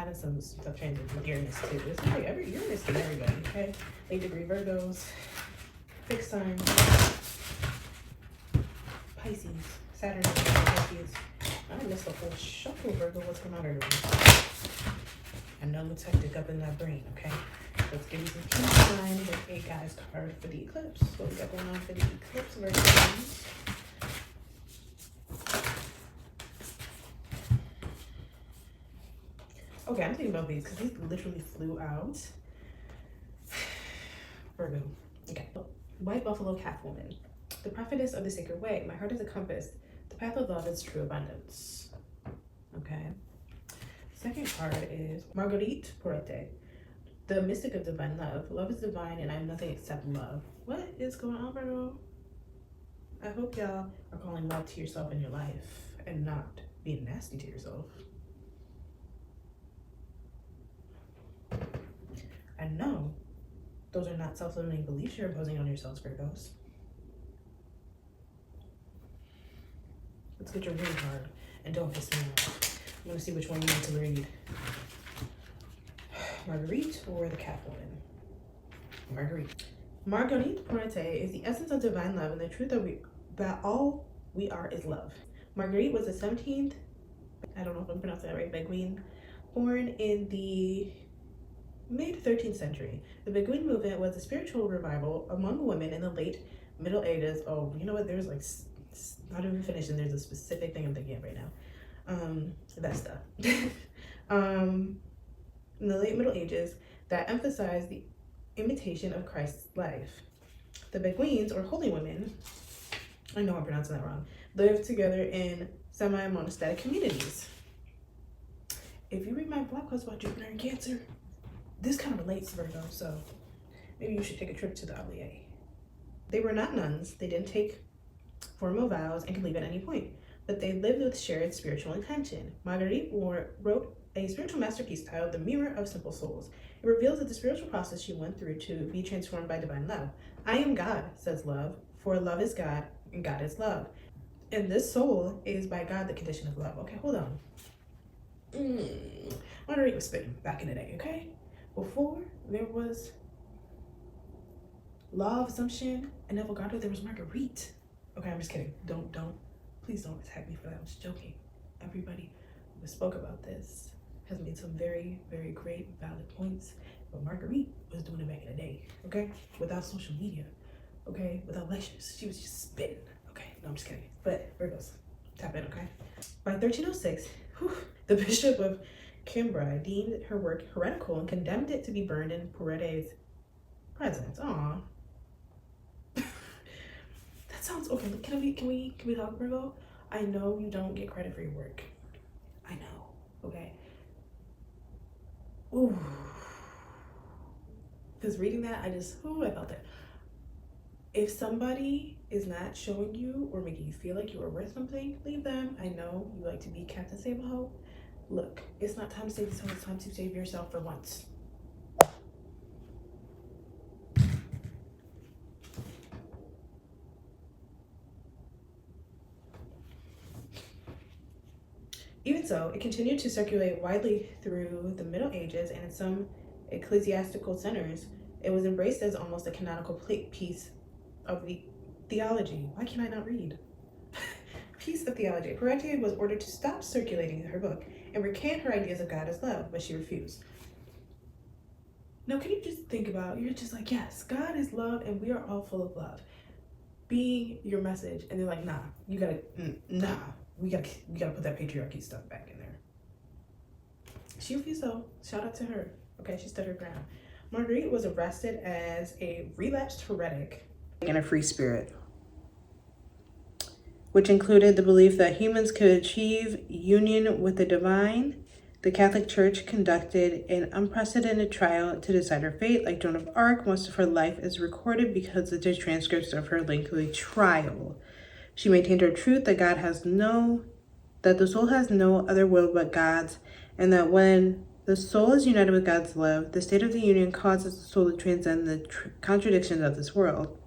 having some stuff transit with Uranus too. It's like every Uranus and everybody, okay? Late degree Virgos, fixed sign, Pisces, Saturn, Pisces. I missed the whole shuffle, Virgo. What's going on, everyone? I know it's hectic up in that brain, okay? Let's give you some peace sign with a guy's card for the eclipse. What we got going on for the eclipse Virgos? Okay, I'm thinking about these because these literally flew out. Virgo. Okay. White Buffalo Catwoman. The prophetess of the sacred way. My heart is a compass. The path of love is true abundance. Okay. Second card is Marguerite Porete. The mystic of divine love. Love is divine and I am nothing except love. What is going on, Virgo? I hope y'all are calling love to yourself in your life and not being nasty to yourself. I know those are not self-limiting beliefs you're imposing on yourselves, Virgos. Let's get your reading card and don't piss me off. I'm going to see which one you need to read. Marguerite or the Catwoman? Marguerite. Marguerite Porete is the essence of divine love and the truth that all we are is love. Marguerite was the 17th, I don't know if I'm pronouncing that right, Beguine, born in the mid-13th century. The Beguine movement was a spiritual revival among women in the late Middle Ages. Oh, you know what? There's like, not even finished, and there's a specific thing I'm thinking of right now. That stuff. In the late Middle Ages that emphasized the imitation of Christ's life. The Beguines, or holy women, I know I'm pronouncing that wrong, lived together in semi-monastic communities. If you read my blog post about Jupiter and Cancer, this kind of relates, Virgo, so maybe you should take a trip to the Autlier. They were not nuns. They didn't take formal vows and could leave at any point, but they lived with shared spiritual intention. Marguerite wrote a spiritual masterpiece titled The Mirror of Simple Souls. It reveals that the spiritual process she went through to be transformed by divine love. I am God, says love, for love is God and God is love. And this soul is by God the condition of love. Okay, hold on. Marguerite was spitting back in the day, okay? Before there was law of assumption and Avogadro, there was Marguerite. Okay, I'm just kidding. Please don't attack me for that. I'm just joking. Everybody who spoke about this has made some very, very great, valid points. But Marguerite was doing it back in the day, okay? Without social media, okay? Without lectures. She was just spitting, okay? No, I'm just kidding. But Virgos, tap in, okay? By 1306, the Bishop of Cambrai deemed her work heretical and condemned it to be burned in Porete's presence. Aw. That sounds okay. Can we talk, Virgo? I know you don't get credit for your work. I know, okay? Ooh. Because reading that, I felt it. If somebody is not showing you or making you feel like you are worth something, leave them. I know you like to be Captain Save-A-Ho. Look, it's not time to save yourself, it's time to save yourself for once. Even so, it continued to circulate widely through the Middle Ages, and in some ecclesiastical centers, it was embraced as almost a canonical piece of the theology. Why can I not read? Piece of theology. Porete was ordered to stop circulating her book and recant her ideas of God as love, but she refused. Now, can you just think about, you're just like, yes, God is love and we are all full of love. Being your message, and they're like, nah, we gotta put that patriarchy stuff back in there. She refused though. Shout out to her. Okay, she stood her ground. Marguerite was arrested as a relapsed heretic and a free spirit, which included the belief that humans could achieve union with the divine. The Catholic Church conducted an unprecedented trial to decide her fate. Like Joan of Arc, most of her life is recorded because of the transcripts of her lengthy trial. She maintained her truth that that the soul has no other will but God's, and that when the soul is united with God's love, the state of the union causes the soul to transcend the contradictions of this world.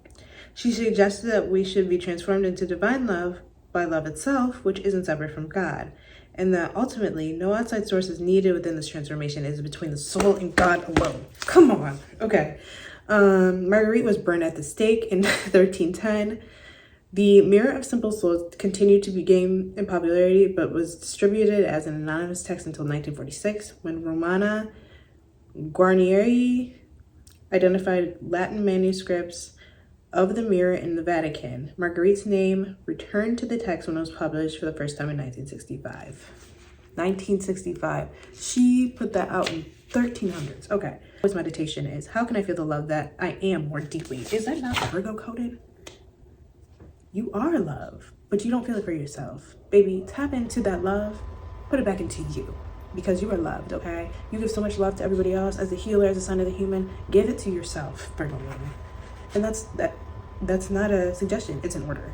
She suggested that we should be transformed into divine love by love itself, which isn't separate from God. and that ultimately no outside source is needed within this transformation. It is between the soul and God alone. Come on. Okay. Marguerite was burned at the stake in 1310. The Mirror of Simple Souls continued to be gained in popularity, but was distributed as an anonymous text until 1946, when Romana Guarnieri identified Latin manuscripts of the mirror in the Vatican. Marguerite's name returned to the text when it was published for the first time in 1965. 1965. She put that out in 1300s. Okay. This meditation is, how can I feel the love that I am more deeply? Is that not Virgo coded? You are love, but you don't feel it for yourself. Baby, tap into that love, put it back into you, because you are loved, okay? You give so much love to everybody else. As a healer, as a son of the human, give it to yourself, Virgo woman. And that's not a suggestion, it's an order,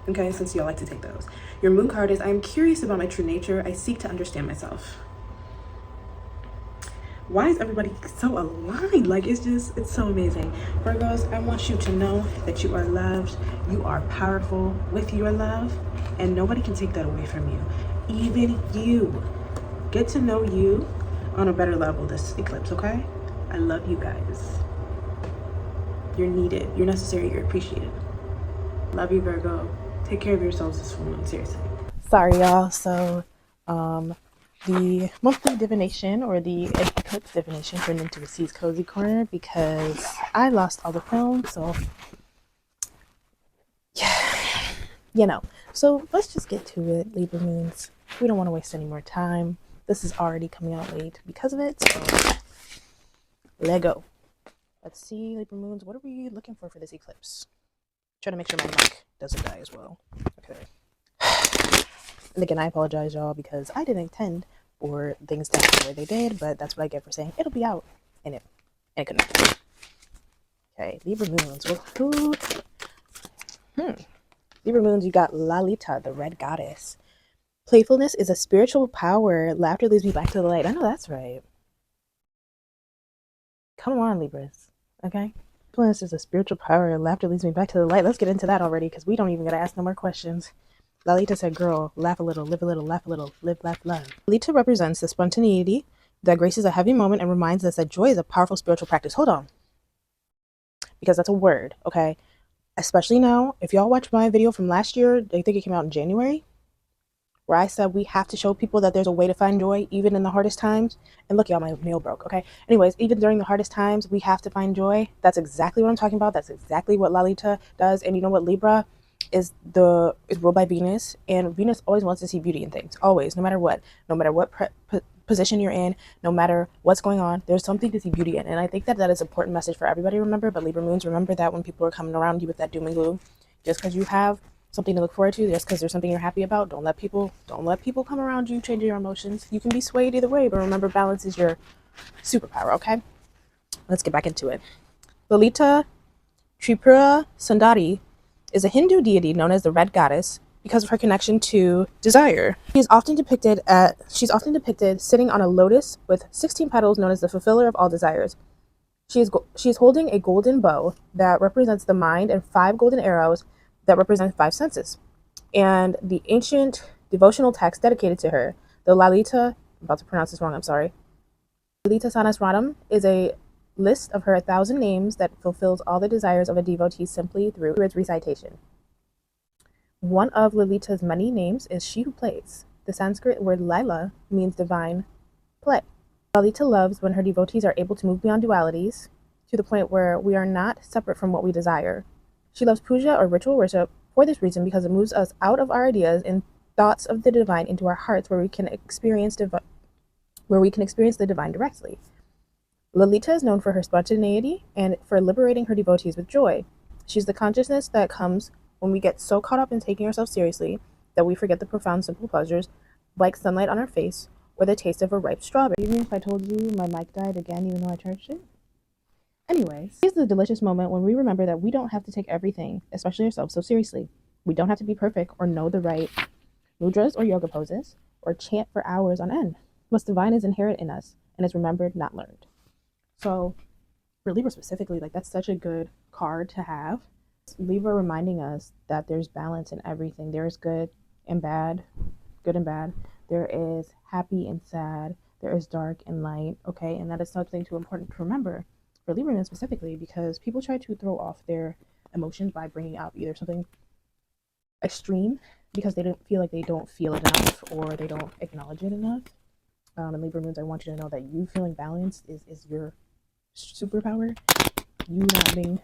okay? Since y'all like to take those. Your moon card is, I am curious about my true nature. I seek to understand myself. Why is everybody so aligned? Like, it's so amazing. Virgos, I want you to know that you are loved. You are powerful with your love, and nobody can take that away from you. Even you. Get to know you on a better level this eclipse, okay? I love you guys. You're needed. You're necessary. You're appreciated. Love you, Virgo. Take care of yourselves this full moon, seriously. Sorry, y'all. So, the monthly divination, or the eclipse divination, turned into a C's Cozy Corner because I lost all the film. So, yeah, you know. So let's just get to it, Libra moons. We don't want to waste any more time. This is already coming out late because of it. So, let go. Let's see, Libra moons. What are we looking for this eclipse? Try to make sure my mic doesn't die as well. Okay. And again, I apologize, y'all, because I didn't intend for things to happen the way they did, but that's what I get for saying it'll be out, and it couldn't. Okay, Libra moons. Well, who? Libra moons, you got Lalita, the red goddess. Playfulness is a spiritual power. Laughter leads me back to the light. I know that's right. Come on, Libras. Okay? Playfulness is a spiritual power. Laughter leads me back to the light. Let's get into that already, because we don't even gotta ask no more questions. Lalita said, girl, laugh a little, live a little, laugh a little, live, laugh, love. Lalita represents the spontaneity that graces a heavy moment and reminds us that joy is a powerful spiritual practice. Hold on. Because that's a word, okay? Especially now, if y'all watch my video from last year, I think it came out in January, where I said we have to show people that there's a way to find joy, even in the hardest times. And look, y'all, my mail broke, okay? Anyways, even during the hardest times, we have to find joy. That's exactly what I'm talking about. That's exactly what Lalita does. And you know what, Libra is ruled by Venus, and Venus always wants to see beauty in things. Always, no matter what position you're in, no matter what's going on, there's something to see beauty in. And I think that is an important message for everybody to remember. But Libra moons, remember that when people are coming around you with that doom and gloom, just because you have something to look forward to, just because there's something you're happy about, don't let people come around you change your emotions. You can be swayed either way, but remember, balance is your superpower. Okay, let's get back into it. Lalita Tripura Sundari is a Hindu deity known as the Red Goddess because of her connection to desire. She's often depicted sitting on a lotus with 16 petals, known as the fulfiller of all desires. She is holding a golden bow that represents the mind and 5 golden arrows that represent 5 senses. And the ancient devotional text dedicated to her, the Lalita, I'm about to pronounce this wrong, I'm sorry. Lalita Sahasranam is a list of her 1,000 names that fulfills all the desires of a devotee simply through its recitation. One of Lalita's many names is she who plays. The Sanskrit word Lila means divine play. Lalita loves when her devotees are able to move beyond dualities to the point where we are not separate from what we desire. She loves puja, or ritual worship, for this reason, because it moves us out of our ideas and thoughts of the divine into our hearts, where we can experience the divine directly. Lalita is known for her spontaneity and for liberating her devotees with joy. She's the consciousness that comes when we get so caught up in taking ourselves seriously that we forget the profound, simple pleasures, like sunlight on our face or the taste of a ripe strawberry. Even if I told you my mic died again, even though I charged it. Anyways, here's the delicious moment when we remember that we don't have to take everything, especially ourselves, so seriously. We don't have to be perfect or know the right mudras or yoga poses or chant for hours on end. What's divine is inherent in us and is remembered, not learned. So for Libra specifically, like, that's such a good card to have. Libra reminding us that there's balance in everything. There is good and bad, there is happy and sad, there is dark and light, okay? And that is something too important to remember for Libra men specifically, because people try to throw off their emotions by bringing out either something extreme because they don't feel like they don't feel it enough or they don't acknowledge it enough. And Libra moons, I want you to know that you feeling balanced is your superpower. You not being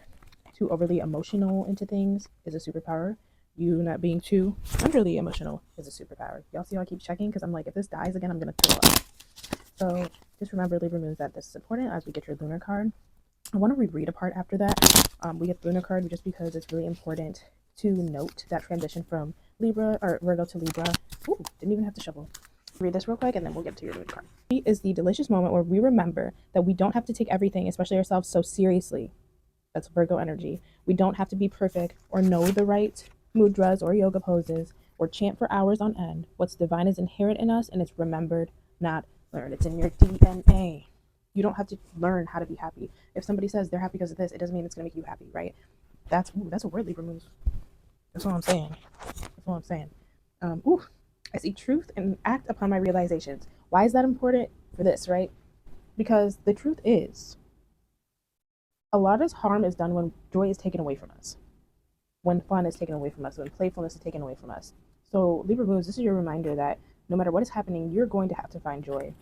too overly emotional into things is a superpower. You not being too underly emotional is a superpower. Y'all see how I keep checking? Because I'm like, if this dies again, I'm going to throw up. So just remember, Libra moons, that this is important as we get your lunar card. I want to reread a part after that. We get the lunar card just because it's really important to note that transition from Libra or Virgo to Libra. Ooh, didn't even have to shovel. Read this real quick and then we'll get to your lunar card. It is the delicious moment where we remember that we don't have to take everything, especially ourselves, so seriously. That's Virgo energy. We don't have to be perfect or know the right mudras or yoga poses or chant for hours on end. What's divine is inherent in us and it's remembered, not learned. It's in your DNA. You don't have to learn how to be happy. If somebody says they're happy because of this, it doesn't mean it's going to make you happy, right? That's a word, Libra moons. That's all I'm saying. That's all I'm saying. I see truth and act upon my realizations. Why is that important for this, right? Because the truth is, a lot of harm is done when joy is taken away from us, when fun is taken away from us, when playfulness is taken away from us. So Libra moons, this is your reminder that no matter what is happening, you're going to have to find joy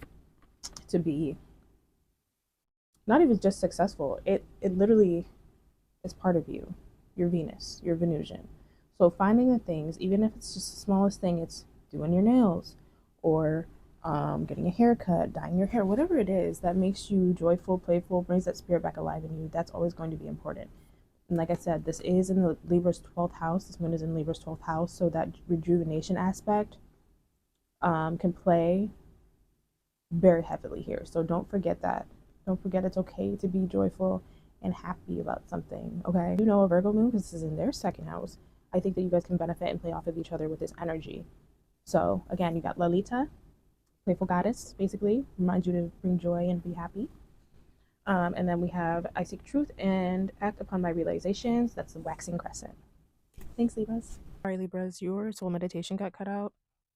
to be not even just successful. It literally is part of you, your Venus, your Venusian. So finding the things, even if it's just the smallest thing, it's doing your nails or getting a haircut, dyeing your hair, whatever it is that makes you joyful, playful, brings that spirit back alive in you, that's always going to be important. And like I said, this is in the Libra's 12th house. This moon is in Libra's 12th house, so that rejuvenation aspect can play very heavily here. So don't forget that. Don't forget it's okay to be joyful and happy about something, okay? You know, a Virgo moon, because this is in their second house, I think that you guys can benefit and play off of each other with this energy. So again, you got Lalita, playful goddess, basically, reminds you to bring joy and be happy. And then we have I seek truth and act upon my realizations. That's the waxing crescent. Thanks, Libras. Sorry, Libras, your soul meditation got cut out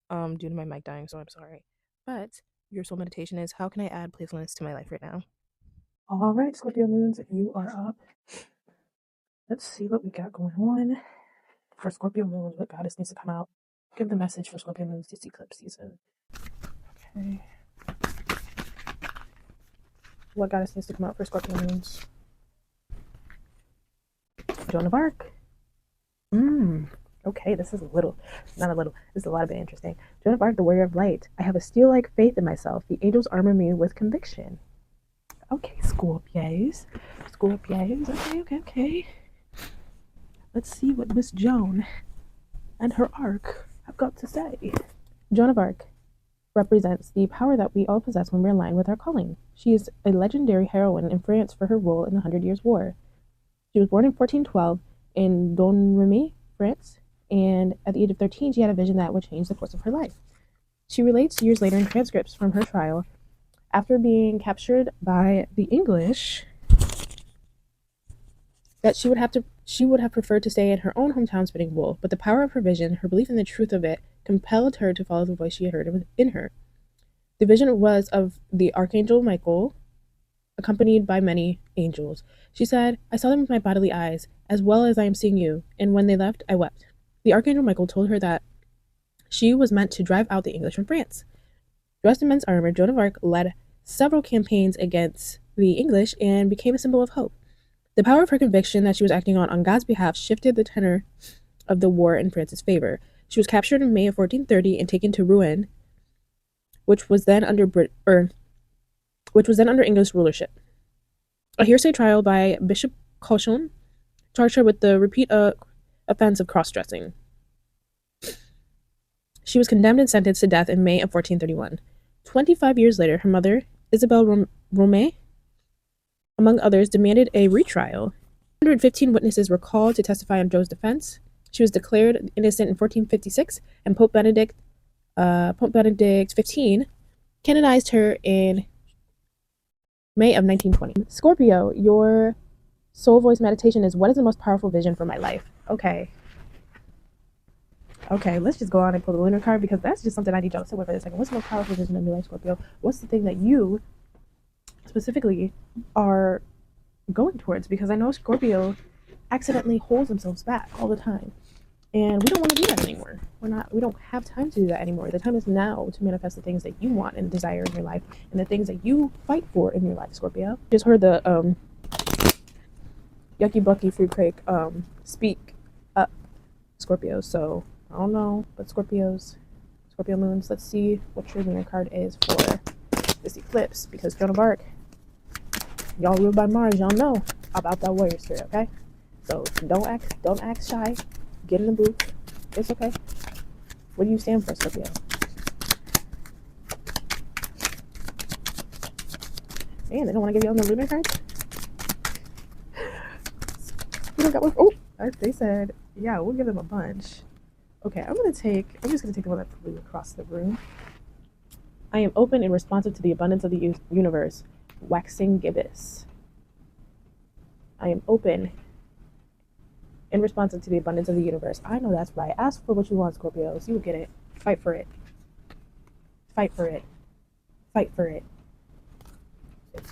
due to my mic dying, so I'm sorry. But your soul meditation is, how can I add playfulness to my life right now? All right, Scorpio moons, you are up. Let's see what we got going on for Scorpio moons. What goddess needs to come out? Give the message for Scorpio moons this eclipse season. Okay. What goddess needs to come out for Scorpio moons? Joan of Arc. Okay, this is this is a lot of it interesting. Joan of Arc, the warrior of light. I have a steel-like faith in myself. The angels armor me with conviction. Okay, Scorpios. Okay. Let's see what Miss Joan and her arc have got to say. Joan of Arc represents the power that we all possess when we're in line with our calling. She is a legendary heroine in France for her role in the 100 Years' War. She was born in 1412 in Domremy, France, and at the age of 13, she had a vision that would change the course of her life. She relates years later in transcripts from her trial, after being captured by the English, that she would have preferred to stay in her own hometown spinning wool, but the power of her vision, her belief in the truth of it, compelled her to follow the voice she had heard within her. The vision was of the Archangel Michael, accompanied by many angels. She said, I saw them with my bodily eyes, as well as I am seeing you, and when they left, I wept. The Archangel Michael told her that she was meant to drive out the English from France. Dressed in men's armor, Joan of Arc led several campaigns against the English and became a symbol of hope. The power of her conviction that she was acting on God's behalf shifted the tenor of the war in France's favor. She was captured in May of 1430 and taken to Rouen, which was then under English rulership. A hearsay trial by Bishop Cauchon charged her with the repeat offense of cross-dressing. She was condemned and sentenced to death in May of 1431. 25 years later, her mother, Isabelle Romée, among others, demanded a retrial. 115 witnesses were called to testify on Joan's defense. She was declared innocent in 1456, and Pope Benedict XV canonized her in May of 1920. Scorpio, your soul voice meditation is, what is the most powerful vision for my life? Okay. Okay, let's just go on and pull the lunar card because that's just something I need y'all to sit with for a second. What's the most powerful vision of your life, Scorpio? What's the thing that you specifically are going towards? Because I know Scorpio accidentally holds themselves back all the time. And we don't want to do that anymore. We don't have time to do that anymore. The time is now to manifest the things that you want and desire in your life and the things that you fight for in your life, Scorpio. Just heard the Yucky Bucky Fruit Crake speak up, Scorpio. So I don't know, but Scorpio Moons, let's see what your lunar card is for this eclipse, because Joan of Arc, y'all ruled by Mars, y'all know about that warrior spirit, okay? So don't act shy. Get in the booth. It's okay. What do you stand for, Scorpio? Man, they don't want to give you all the lunar cards? You don't got one? Oh, they said, yeah, we'll give them a bunch. Okay, I'm just gonna take the one that flew across the room. I am open and responsive to the abundance of the universe. Waxing gibbous. I am open and responsive to the abundance of the universe. I know that's right. Ask for what you want, Scorpios. You will get it. Fight for it. Fight for it. Fight for it.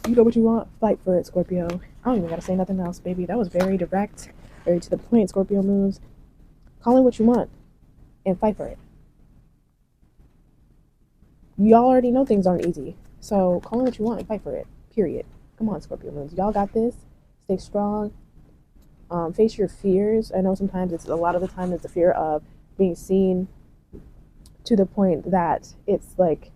You know what you want? Fight for it, Scorpio. I don't even gotta say nothing else, baby. That was very direct, very to the point, Scorpio Moons. Call in what you want and fight for it. Y'all already know things aren't easy. So call in what you want and fight for it. Period. Come on, Scorpio Moons. Y'all got this. Stay strong. Face your fears. I know sometimes it's a lot of the time it's the fear of being seen to the point that it's like,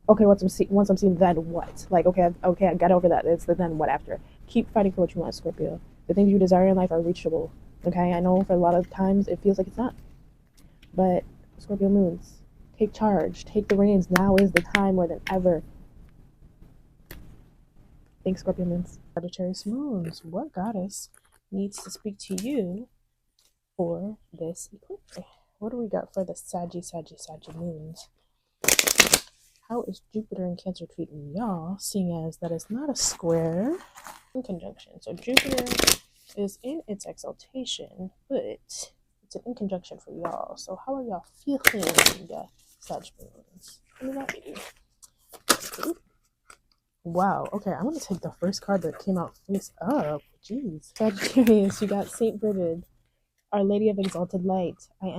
okay, once I'm seen, then what? Like, okay, I got over that. It's the then what after. Keep fighting for what you want, Scorpio. The things you desire in life are reachable. Okay, I know for a lot of times it feels like it's not, but Scorpio Moons, take charge, take the reins. Now is the time more than ever. Thanks, Scorpio Moons. Sagittarius Moons, what goddess needs to speak to you for this eclipse? What do we got for the Saggy Moons? How is Jupiter in Cancer treating y'all, seeing as that is not a square in conjunction? So Jupiter is in its exaltation, but it's an in conjunction for y'all. So how are y'all feeling, Sag Moons? Wow, okay, I'm going to take the first card that came out face up. Jeez. Sagittarius, you got Saint Bridget, Our Lady of Exalted Light. I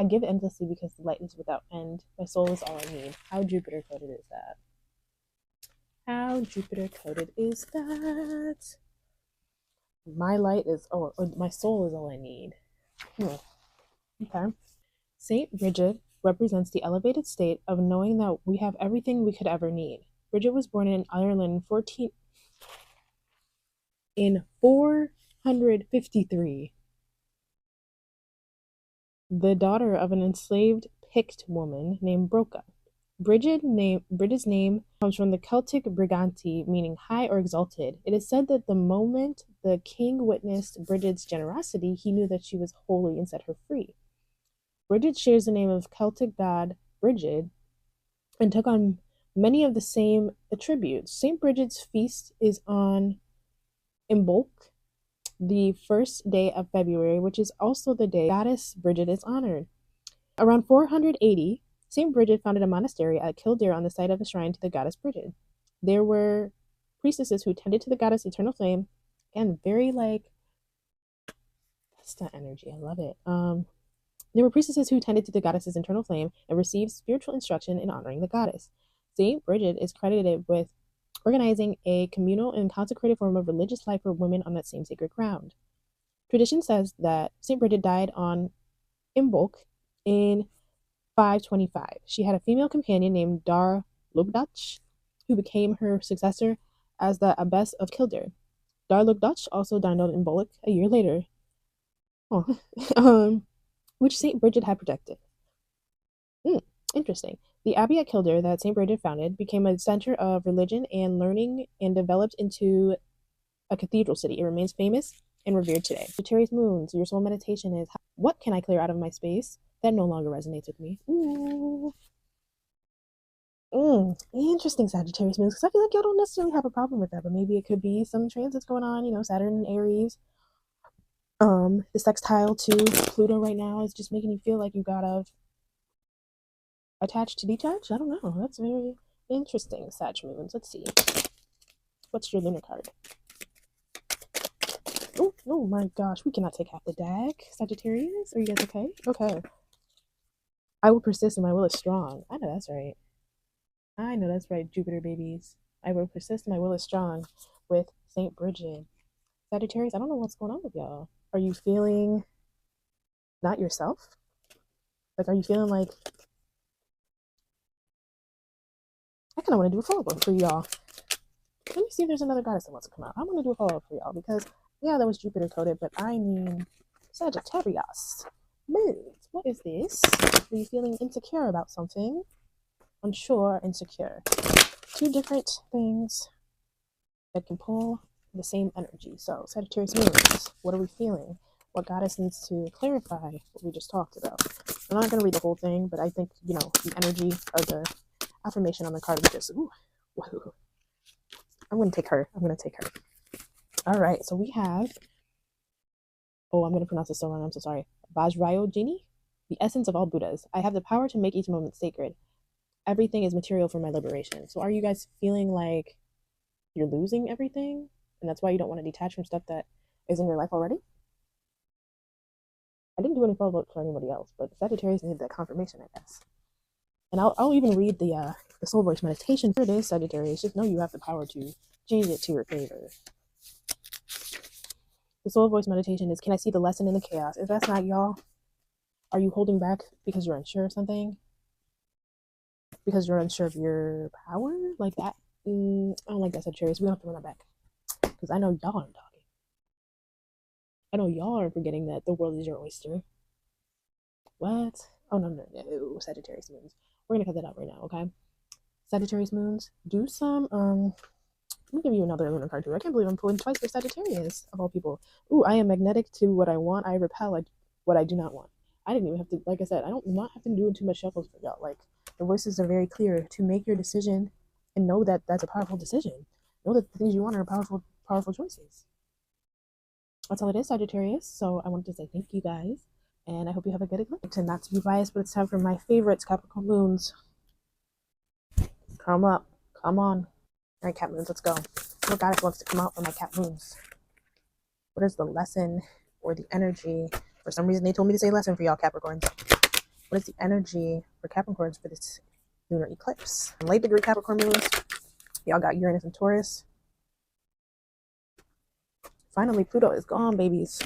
give endlessly because the light is without end. My soul is all I need. How Jupiter coded is that? How Jupiter coded is that? My light is, or my soul is all I need. Okay. Saint Bridget represents the elevated state of knowing that we have everything we could ever need. Bridget was born in Ireland in 453. The daughter of an enslaved Pict woman named Broca. Bridget's name comes from the Celtic Briganti, meaning high or exalted. It is said that the moment the king witnessed Bridget's generosity, he knew that she was holy and set her free. Bridget shares the name of Celtic god Brigid and took on many of the same attributes. St. Bridget's feast is on Imbolc, the first day of February, which is also the day goddess Bridget is honored. Around 480, St. Bridget founded a monastery at Kildare on the site of a shrine to the goddess Bridget. There were priestesses who tended to the goddess Eternal Flame, and very that's that energy. I love it. There were priestesses who tended to the goddess's internal flame and received spiritual instruction in honoring the goddess. St. Bridget is credited with organizing a communal and consecrated form of religious life for women on that same sacred ground. Tradition says that St. Bridget died on Imbolc in 525. She had a female companion named Dar Lugdach, who became her successor as the abbess of Kildare. Dar Lugdach also died on Imbolc a year later. Which St. Bridget had protected. Interesting. The abbey at Kildare that St. Bridget founded became a center of religion and learning and developed into a cathedral city. It remains famous and revered today. Sagittarius Moons, your soul meditation is, what can I clear out of my space that no longer resonates with me? Ooh. Interesting, Sagittarius Moons, because I feel like y'all don't necessarily have a problem with that, but maybe it could be some transits going on, Saturn and Aries. The sextile to Pluto right now is just making you feel like you gotta attach to detach. I don't know. That's very interesting, Sag Moons. Let's see. What's your lunar card? Oh my gosh, we cannot take half the deck. Sagittarius, are you guys okay? Okay. I will persist and my will is strong. I know that's right. I know that's right, Jupiter babies. I will persist and my will is strong with St. Bridget. Sagittarius, I don't know what's going on with y'all. Are you feeling not yourself? Like, are you feeling like I kind of want to do a follow up for y'all? Let me see if there's another goddess that wants to come out. I want to do a follow up for y'all because, yeah, that was Jupiter coded, but I mean Sagittarius. Moons. What is this? Are you feeling insecure about something? Unsure, insecure. Two different things that can pull the same energy. So, Sagittarius moons, what are we feeling? What goddess needs to clarify what we just talked about? I'm not going to read the whole thing, but I think, the energy of the affirmation on the card is just, ooh, whoa. I'm going to take her. All right, so we have, I'm going to pronounce this so wrong. I'm so sorry. Vajrayogini, the essence of all Buddhas. I have the power to make each moment sacred. Everything is material for my liberation. So are you guys feeling like you're losing everything? And that's why you don't want to detach from stuff that is in your life already? I didn't do any follow-up for anybody else, but Sagittarius needed that confirmation, I guess. And I'll even read the soul voice meditation for this, Sagittarius. Just know you have the power to change it to your favor. The soul voice meditation is, can I see the lesson in the chaos? If that's not y'all, are you holding back because you're unsure of something? Because you're unsure of your power? Like that? I don't like that, Sagittarius. We don't have to run that back. Because I know y'all aren't talking. I know y'all are forgetting that the world is your oyster. What? Oh, no. Sagittarius moons. We're going to cut that out right now, okay? Sagittarius moons, do some, let me give you another lunar card too. I can't believe I'm pulling twice for Sagittarius, of all people. Ooh, I am magnetic to what I want. I repel what I do not want. I didn't even have to, like I said, I don't not have to do too much shuffles for y'all. Like, the voices are very clear to make your decision and know that that's a powerful decision. Know that the things you want are powerful choices. That's all it is, Sagittarius. So I wanted to say thank you guys, and I hope you have a good eclipse. And not to be biased, but it's time for my favorites, Capricorn Moons. Come up. Come on. All right, Cap Moons, let's go. What goddess wants to come out for my Cap Moons? What is the lesson or the energy? For some reason, they told me to say lesson for y'all Capricorns. What is the energy for Capricorns for this lunar eclipse? And late degree Capricorn Moons, y'all got Uranus and Taurus. Finally, Pluto is gone, babies.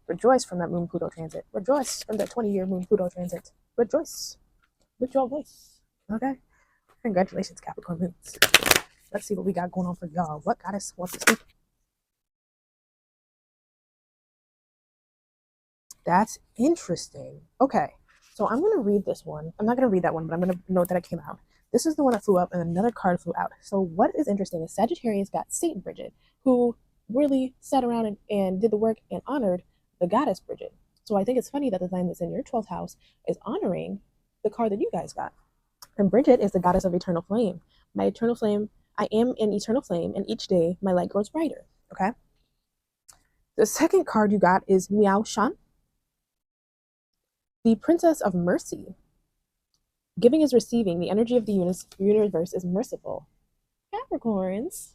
Rejoice from that Moon Pluto transit. Rejoice from that 20-year Moon Pluto transit. Rejoice with your voice. Okay? Congratulations, Capricorn Moons. Let's see what we got going on for y'all. What goddess wants to speak? That's interesting. Okay, so I'm going to read this one. I'm not going to read that one, but I'm going to note that it came out. This is the one that flew up, and another card flew out. So what is interesting is Sagittarius got Saint Bridget, who really sat around and did the work and honored the goddess Bridget. So I think it's funny that the sign that's in your 12th house is honoring the card that you guys got. And Bridget is the goddess of eternal flame. My eternal flame, I am an eternal flame, and each day my light grows brighter. Okay? The second card you got is Miao Shan, the Princess of Mercy. Giving is receiving. The energy of the universe is merciful. Capricorns.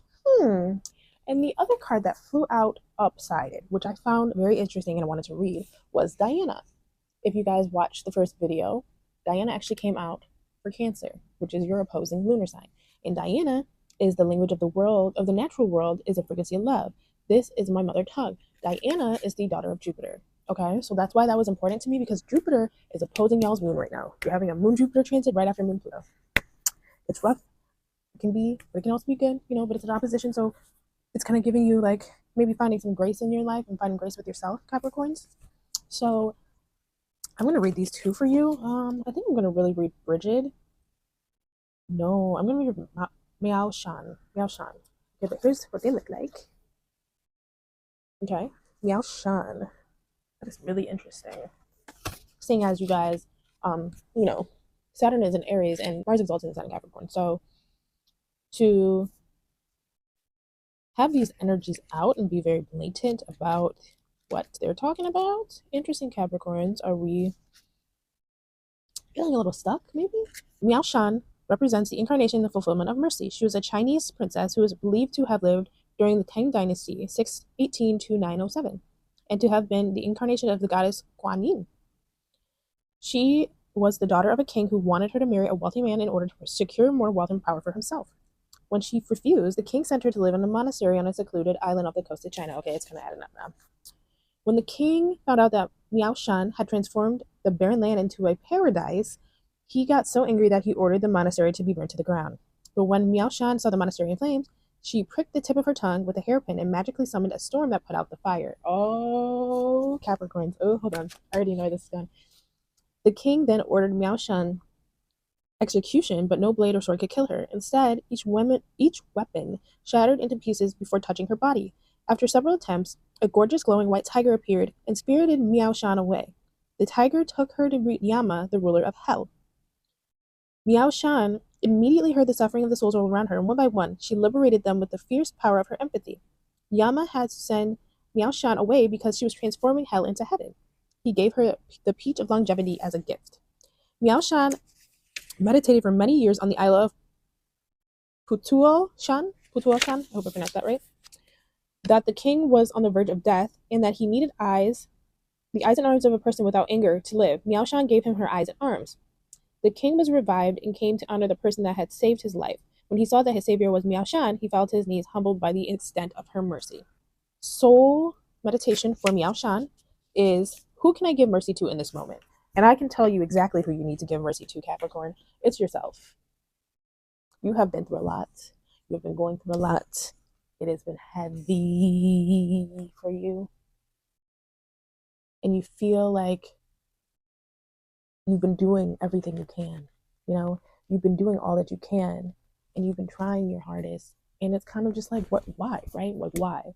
And the other card that flew out upsided, which I found very interesting and I wanted to read, was Diana. If you guys watched the first video, Diana actually came out for Cancer, which is your opposing lunar sign. And Diana is the language of the world, of the natural world, is a frequency of love. This is my mother tongue. Diana is the daughter of Jupiter. Okay, so that's why that was important to me, because Jupiter is opposing y'all's moon right now. You're having a moon Jupiter transit right after moon Pluto. It's rough. It can be, but it can also be good, but it's an opposition. So it's kind of giving you like maybe finding some grace in your life and finding grace with yourself, Capricorns. So I'm going to read these two for you. I think I'm going to really read Bridget. No, I'm going to read Miao Shan. Okay, but here's what they look like. Okay, Miao Shan. That is really interesting. Seeing as you guys, Saturn is in Aries and Mars exalted in Sign of Capricorn. So to have these energies out and be very blatant about what they're talking about. Interesting, Capricorns. Are we feeling a little stuck, maybe? Miao Shan represents the incarnation and fulfillment of mercy. She was a Chinese princess who is believed to have lived during the Tang Dynasty, 618 to 907, and to have been the incarnation of the goddess Guan Yin. She was the daughter of a king who wanted her to marry a wealthy man in order to secure more wealth and power for himself. When she refused, the king sent her to live in a monastery on a secluded island off the coast of China. Okay, it's kind of adding up now. When the king found out that Miao Shan had transformed the barren land into a paradise, he got so angry that he ordered the monastery to be burnt to the ground. But when Miao Shan saw the monastery in flames, she pricked the tip of her tongue with a hairpin and magically summoned a storm that put out the fire. Oh, Capricorns. Oh, hold on. I already know this is done. The king then ordered Miao Shan execution, but no blade or sword could kill her. Instead, each weapon shattered into pieces before touching her body. After several attempts, a gorgeous glowing white tiger appeared and spirited Miao Shan away. The tiger took her to meet Yama, the ruler of hell. Miao Shan immediately heard the suffering of the souls all around her, and one by one, she liberated them with the fierce power of her empathy. Yama had to send Miao Shan away because she was transforming hell into heaven. He gave her the peach of longevity as a gift. Miao Shan meditated for many years on the isle of Putuo-shan, I hope I pronounced that right, that the king was on the verge of death and that he needed the eyes and arms of a person without anger to live. Miao Shan gave him her eyes and arms. The king was revived and came to honor the person that had saved his life. When he saw that his savior was Miao Shan, he fell to his knees, humbled by the extent of her mercy. Soul meditation for Miao Shan is, who can I give mercy to in this moment? And I can tell you exactly who you need to give mercy to, Capricorn. It's yourself. You have been through a lot. You have been going through a lot. It has been heavy for you. And you feel like you've been doing everything you can. You know, you've been doing all that you can, and you've been trying your hardest. And it's kind of just like, what, why, right? Like, why?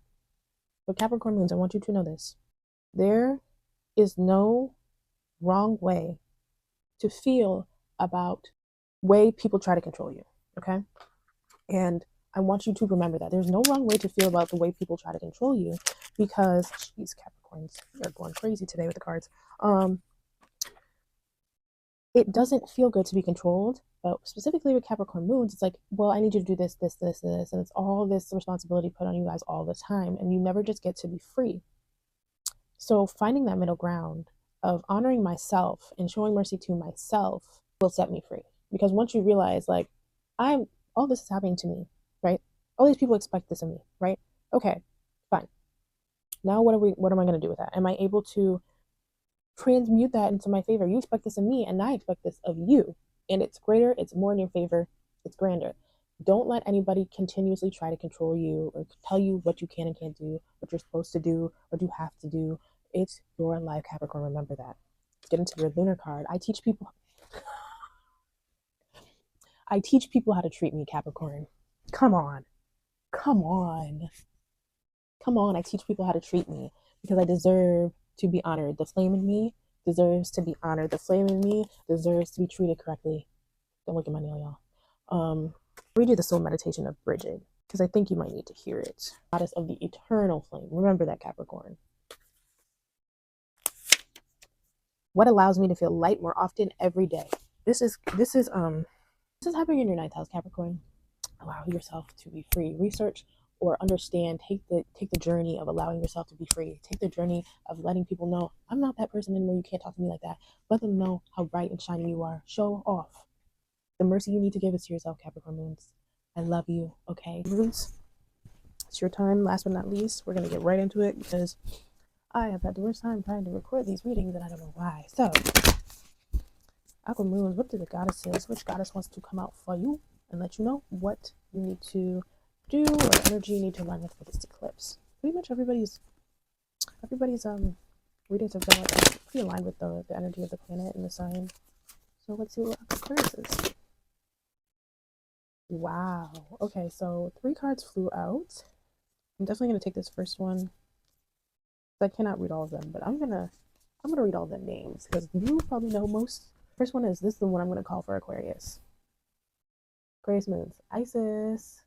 But Capricorn Moons, I want you to know this. There is no wrong way to feel about way people try to control you, okay? And I want you to remember that there's no wrong way to feel about the way people try to control you, because, geez, Capricorns, they're going crazy today with the cards. It doesn't feel good to be controlled, but specifically with Capricorn Moons, it's like, well, I need you to do this, this, this, this, and it's all this responsibility put on you guys all the time, and you never just get to be free. So finding that middle ground of honoring myself and showing mercy to myself will set me free. Because once you realize, like, all this is happening to me, right? All these people expect this of me, right? Okay, fine. Now what am I going to do with that? Am I able to transmute that into my favor? You expect this of me, and I expect this of you. And it's greater, it's more in your favor, it's grander. Don't let anybody continuously try to control you or tell you what you can and can't do, what you're supposed to do, what you have to do. It's your life, Capricorn. Remember that. Let's get into your lunar card. I teach people how to treat me, Capricorn. Come on. Come on. Come on. I teach people how to treat me because I deserve to be honored. The flame in me deserves to be honored. The flame in me deserves to be treated correctly. Don't look at my nail, y'all. Read you the soul meditation of Bridget because I think you might need to hear it. Goddess of the eternal flame. Remember that, Capricorn. What allows me to feel light more often every day? This is happening in your ninth house, Capricorn. Allow yourself to be free. Research or understand. Take the journey of allowing yourself to be free. Take the journey of letting people know, I'm not that person anymore. You can't talk to me like that. Let them know how bright and shiny you are. Show off. The mercy you need to give is to yourself, Capricorn Moons. I love you, okay? Moons, it's your time. Last but not least, we're going to get right into it because I have had the worst time trying to record these readings and I don't know why. So, Aqua Moons, what do the goddesses, which goddess wants to come out for you and let you know what you need to do or energy you need to align with for this eclipse? Pretty much everybody's readings have been like pretty aligned with the energy of the planet and the sign. So let's see what Aquarius is. Wow. Okay, so 3 cards flew out. I'm definitely gonna take this first one. I cannot read all of them, but I'm gonna read all the names because you probably know most. First one is the one I'm gonna call for Aquarius. Aquarius Moons. Isis.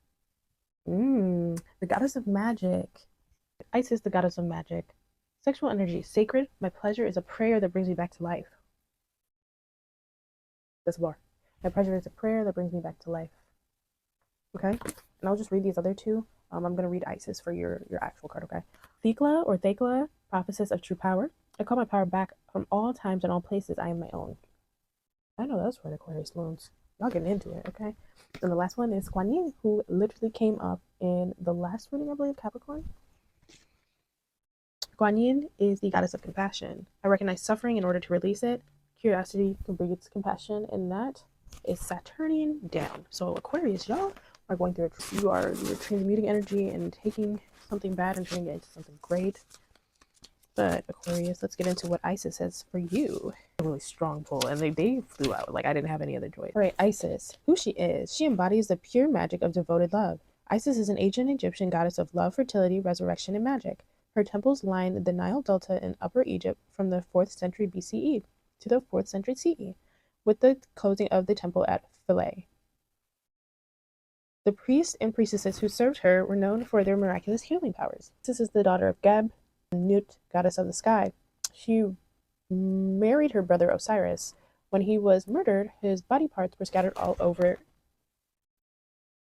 The goddess of magic. Isis, the goddess of magic. Sexual energy, sacred. My pleasure is a prayer that brings me back to life. That's more. My pleasure is a prayer that brings me back to life. Okay? And I'll just read these other two. I'm going to read Isis for your actual card, okay? Thekla or Thekla, prophetess of true power. I call my power back from all times and all places. I am my own. I know that's right, Aquarius Moons. Y'all getting into it, okay? And the last one is Kuan Yin, who literally came up in the last reading, I believe, Capricorn. Kuan Yin is the goddess of compassion. I recognize suffering in order to release it. Curiosity breeds compassion, and that is Saturnian down. So Aquarius, y'all are going through you're transmuting energy and taking something bad and turning it into something great. But Aquarius, let's get into what Isis says for you. A really strong pull, and they flew out. Like I didn't have any other joy. All right, Isis, who she is. She embodies the pure magic of devoted love. Isis is an ancient Egyptian goddess of love, fertility, resurrection, and magic. Her temples line the Nile Delta in Upper Egypt from the 4th century BCE to the 4th century CE, with the closing of the temple at Philae. The priests and priestesses who served her were known for their miraculous healing powers. Isis is the daughter of Geb, Nut, goddess of the sky. She married her brother Osiris. When he was murdered, his body parts were scattered all over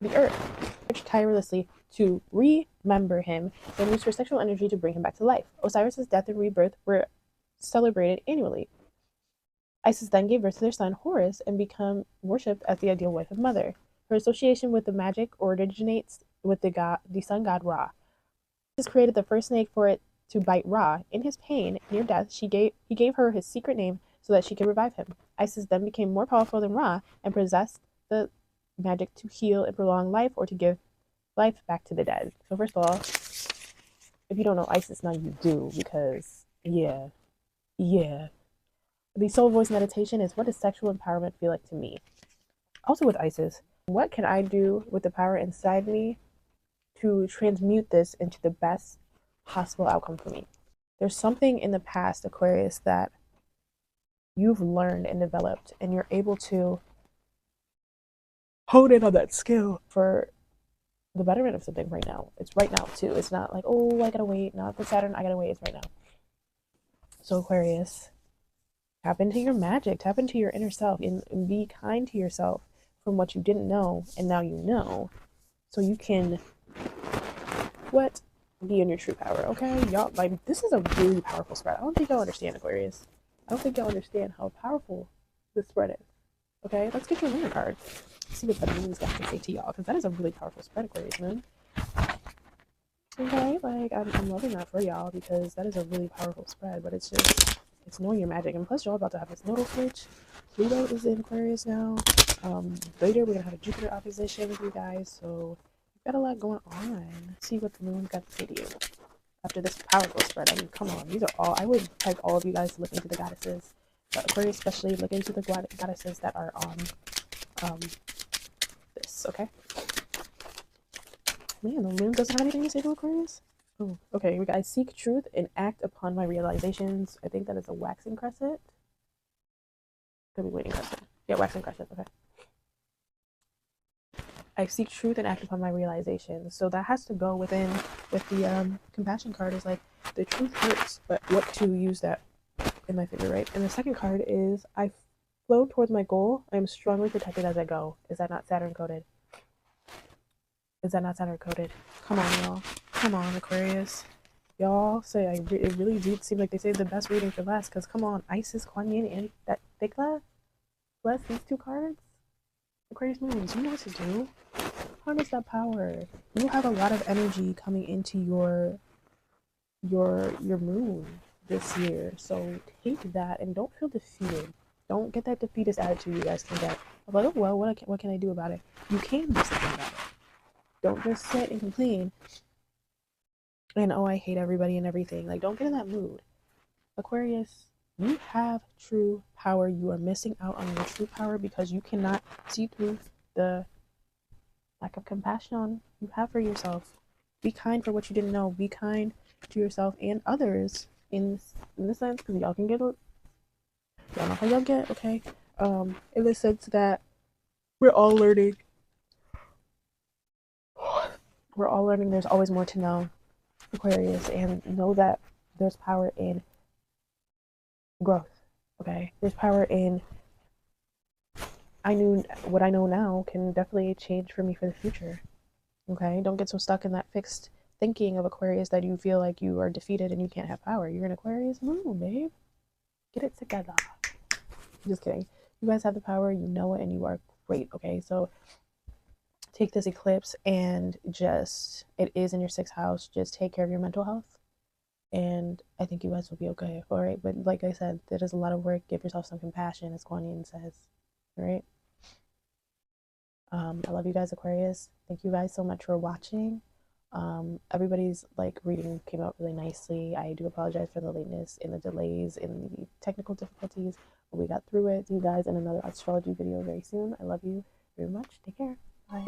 the earth. Worked tirelessly to remember him and used her sexual energy to bring him back to life. Osiris's death and rebirth were celebrated annually. Isis then gave birth to their son Horus and became worshipped as the ideal wife and mother. Her association with the magic originates with the sun god Ra. Isis created the first snake for it to bite Ra. In his pain near death, he gave her his secret name so that she could revive him. Isis then became more powerful than Ra and possessed the magic to heal and prolong life or to give life back to the dead. So first of all, if you don't know Isis, now you do, because yeah. The soul voice meditation is, what does sexual empowerment feel like to me? Also with Isis, what can I do with the power inside me to transmute this into the best possible outcome for me? There's something in the past, Aquarius, that you've learned and developed, and you're able to hone in on that skill for the betterment of something right now. It's right now too. It's not like, oh, I gotta wait. Not for Saturn, I gotta wait. It's right now. So Aquarius, tap into your magic, tap into your inner self, and be kind to yourself from what you didn't know, and now you know, so you can be in your true power. Okay, y'all, like, this is a really powerful spread. I don't think y'all understand, Aquarius. I don't think y'all understand how powerful this spread is. Okay, let's get your Lunar card. Let's see what the moon's got to say to y'all, because that is a really powerful spread, Aquarius moon. Okay, like, I'm loving that for y'all, because that is a really powerful spread, but it's knowing your magic. And plus, y'all about to have this nodal switch. Pluto is in Aquarius now. Later, we're gonna have a Jupiter opposition with you guys, so we've got a lot going on. Let's see what the moon's got to say to you after this powerful spread. I mean, come on, these are all, I would beg all of you guys to look into the goddesses, but Aquarius especially, look into the goddesses that are on this, okay? Man, the moon doesn't have anything to say to Aquarius? Oh, okay, we got, I seek truth and act upon my realizations. I think that is a waxing crescent. Could be waning crescent. Yeah, waxing crescent, okay. I seek truth and act upon my realizations. So that has to go with the compassion card is like, the truth hurts, but what to use that in my favor, right? And the second card is, I flow towards my goal. I am strongly protected as I go. Is that not Saturn coded? Is that not Saturn coded? Come on, y'all. Come on, Aquarius. Y'all say, it really did seem like they saved the best reading for last, because come on, Isis, Kuan Yin, and that Thekla, bless these two cards. Aquarius Moons, you know what to do. Harness that power. You have a lot of energy coming into your moon this year, so take that and don't feel defeated. Don't get that defeatist attitude you guys can get. Like, oh well, what can I do about it? You can do something about it. Don't just sit and complain and, oh, I hate everybody and everything. Like, don't get in that mood. Aquarius, you have true power. You are missing out on your true power because you cannot see through the lack of compassion you have for yourself. Be kind for what you didn't know. Be kind to yourself and others in the sense, because y'all can get y'all know how y'all get, okay? In the sense that we're all learning. We're all learning. There's always more to know, Aquarius, and know that there's power in growth. Okay, there's power in what I know now can definitely change for me for the future. Okay, don't get so stuck in that fixed thinking of Aquarius that you feel like you are defeated and you can't have power. You're an Aquarius moon, babe. Get it together. Just kidding. You guys have the power, you know it, and you are great. Okay, so take this eclipse and just, it is in your sixth house. Just take care of your mental health. And I think you guys will be okay. All right. But like I said, there is a lot of work. Give yourself some compassion, as Kuan Yin says. All right. I love you guys, Aquarius. Thank you guys so much for watching. Everybody's like reading came out really nicely. I do apologize for the lateness and the delays and the technical difficulties, but we got through it. See you guys in another astrology video very soon. I love you very much. Take care. Bye.